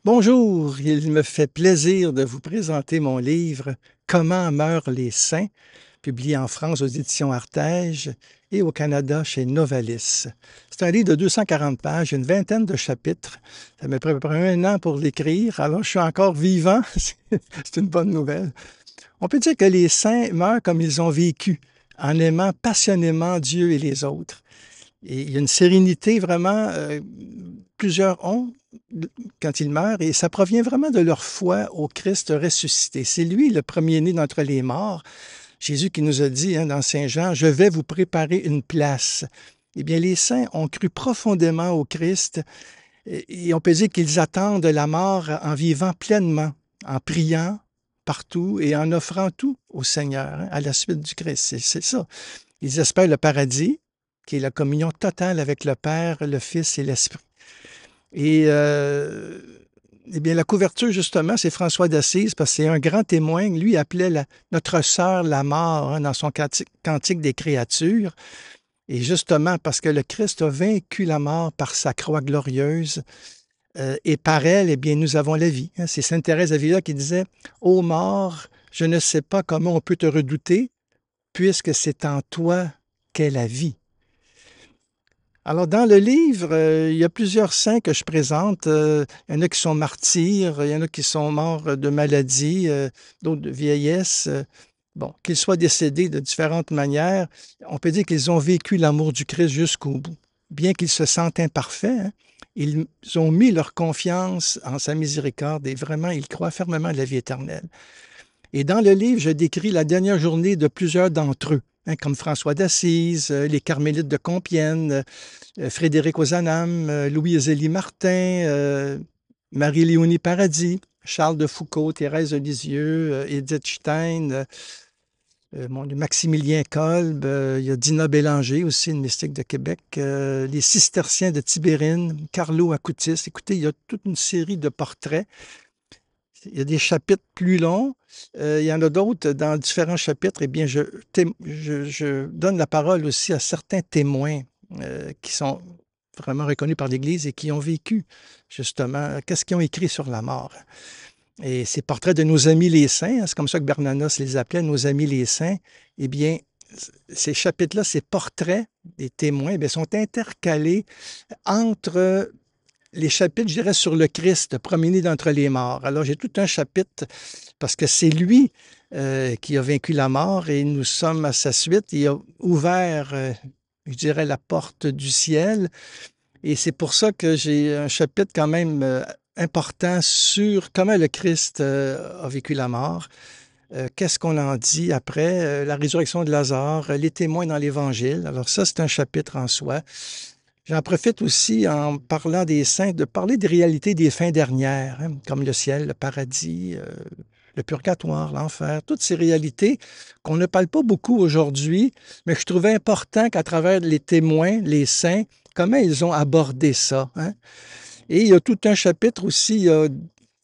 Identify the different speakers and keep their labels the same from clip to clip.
Speaker 1: Bonjour, il me fait plaisir de vous présenter mon livre Comment meurent les saints, publié en France aux éditions Artege et au Canada chez Novalis. C'est un livre de 240 pages, une vingtaine de chapitres. Ça m'a pris à peu près un an pour l'écrire, alors je suis encore vivant. C'est une bonne nouvelle. On peut dire que les saints meurent comme ils ont vécu, en aimant passionnément Dieu et les autres. Et il y a une sérénité vraiment, plusieurs ont quand ils meurent, et ça provient vraiment de leur foi au Christ ressuscité. C'est lui le premier-né d'entre les morts. Jésus qui nous a dit dans Saint Jean, je vais vous préparer une place. Eh bien, les saints ont cru profondément au Christ et on peut dire qu'ils attendent la mort en vivant pleinement, en priant partout et en offrant tout au Seigneur à la suite du Christ. C'est ça. Ils espèrent le paradis, qui est la communion totale avec le Père, le Fils et l'Esprit. Et eh bien, la couverture, justement, c'est François d'Assise, parce que c'est un grand témoin. Lui appelait notre sœur la mort dans son cantique des créatures. Et justement, parce que le Christ a vaincu la mort par sa croix glorieuse, et par elle, eh bien, nous avons la vie. C'est Sainte Thérèse d'Avila qui disait, ô mort, je ne sais pas comment on peut te redouter, puisque c'est en toi qu'est la vie. Alors, dans le livre, il y a plusieurs saints que je présente. Il y en a qui sont martyrs, il y en a qui sont morts de maladie, d'autres de vieillesse. Bon, qu'ils soient décédés de différentes manières, on peut dire qu'ils ont vécu l'amour du Christ jusqu'au bout. Bien qu'ils se sentent imparfaits, ils ont mis leur confiance en sa miséricorde et vraiment, ils croient fermement à la vie éternelle. Et dans le livre, je décris la dernière journée de plusieurs d'entre eux, comme François d'Assise, les Carmélites de Compiègne, Frédéric Ozanam, Louis-Zélie Martin, Marie-Léonie Paradis, Charles de Foucault, Thérèse de Lisieux, Edith Stein, Maximilien Kolb, il y a Dina Bélanger aussi, une mystique de Québec, les Cisterciens de Tibérine, Carlo Acutis. Écoutez, il y a toute une série de portraits. Il y a des chapitres plus longs. Il y en a d'autres dans différents chapitres. Eh bien, je donne la parole aussi à certains témoins qui sont vraiment reconnus par l'Église et qui ont vécu, justement, qu'est-ce qu'ils ont écrit sur la mort. Et ces portraits de nos amis les saints, c'est comme ça que Bernanos les appelait, nos amis les saints, eh bien, ces chapitres-là, ces portraits des témoins, eh bien, sont intercalés entre les chapitres, je dirais, sur le Christ, premier-né d'entre les morts. Alors, j'ai tout un chapitre parce que c'est lui qui a vaincu la mort et nous sommes à sa suite. Il a ouvert, je dirais, la porte du ciel. Et c'est pour ça que j'ai un chapitre quand même important sur comment le Christ a vécu la mort. Qu'est-ce qu'on en dit après? La résurrection de Lazare, les témoins dans l'Évangile. Alors ça, c'est un chapitre en soi. J'en profite aussi, en parlant des saints, de parler des réalités des fins dernières, comme le ciel, le paradis, le purgatoire, l'enfer, toutes ces réalités qu'on ne parle pas beaucoup aujourd'hui, mais que je trouvais important qu'à travers les témoins, les saints, comment ils ont abordé ça. Et il y a tout un chapitre aussi, il y a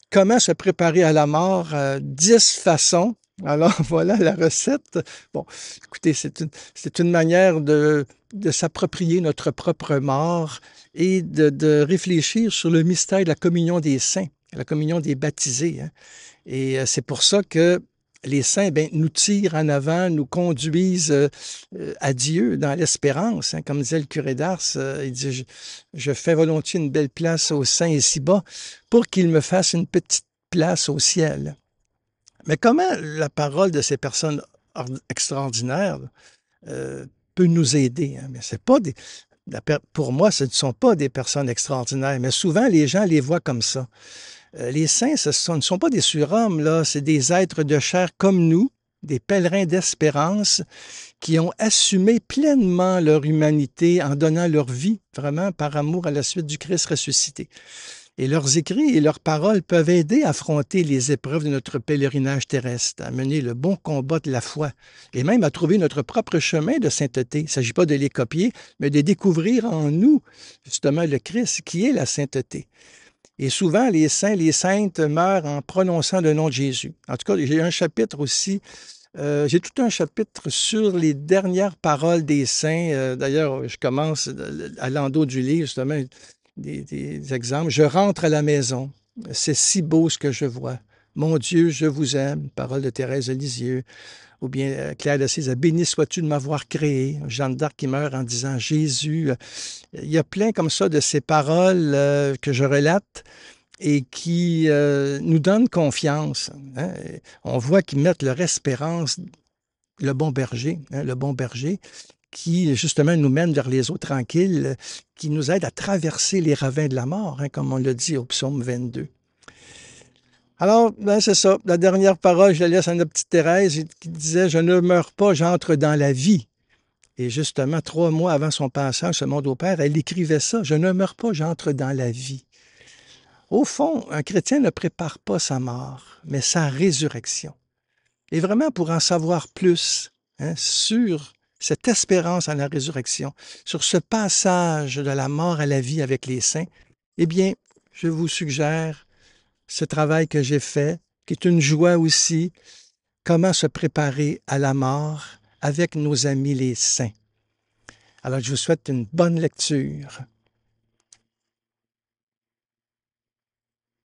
Speaker 1: comment se préparer à la mort, 10 façons. Alors, voilà la recette. Bon, écoutez, c'est une manière de s'approprier notre propre mort et de réfléchir sur le mystère de la communion des saints, la communion des baptisés. Et c'est pour ça que les saints nous tirent en avant, nous conduisent à Dieu dans l'espérance. Comme disait le curé d'Ars, il dit, je fais volontiers une belle place aux saints ici-bas pour qu'ils me fassent une petite place au ciel. Mais comment la parole de ces personnes extraordinaires peut nous aider? Mais c'est pas pour moi, ce ne sont pas des personnes extraordinaires, mais souvent les gens les voient comme ça. Les saints, ne sont pas des surhommes, là, c'est des êtres de chair comme nous, des pèlerins d'espérance qui ont assumé pleinement leur humanité en donnant leur vie, vraiment par amour à la suite du Christ ressuscité. Et leurs écrits et leurs paroles peuvent aider à affronter les épreuves de notre pèlerinage terrestre, à mener le bon combat de la foi et même à trouver notre propre chemin de sainteté. Il ne s'agit pas de les copier, mais de découvrir en nous, justement, le Christ qui est la sainteté. Et souvent, les saints, les saintes meurent en prononçant le nom de Jésus. En tout cas, j'ai un chapitre aussi, j'ai tout un chapitre sur les dernières paroles des saints. D'ailleurs, je commence à l'endos du livre, justement, des exemples. Je rentre à la maison. C'est si beau ce que je vois. Mon Dieu, je vous aime. Parole de Thérèse de Lisieux. Ou bien Claire de Cise, béni sois-tu de m'avoir créé. Jeanne d'Arc qui meurt en disant Jésus. Il y a plein comme ça de ces paroles que je relate et qui nous donnent confiance. Hein. On voit qu'ils mettent leur espérance, le bon berger, qui justement nous mène vers les eaux tranquilles, qui nous aide à traverser les ravins de la mort, hein, comme on le dit au psaume 22. Alors, ben c'est ça. La dernière parole, je la laisse à notre petite Thérèse qui disait « Je ne meurs pas, j'entre dans la vie ». Et justement, 3 mois avant son passage, ce monde au Père, elle écrivait ça « Je ne meurs pas, j'entre dans la vie ». Au fond, un chrétien ne prépare pas sa mort, mais sa résurrection. Et vraiment, pour en savoir plus hein, sur cette espérance en la résurrection, sur ce passage de la mort à la vie avec les saints, eh bien, je vous suggère ce travail que j'ai fait, qui est une joie aussi, comment se préparer à la mort avec nos amis les saints. Alors, je vous souhaite une bonne lecture.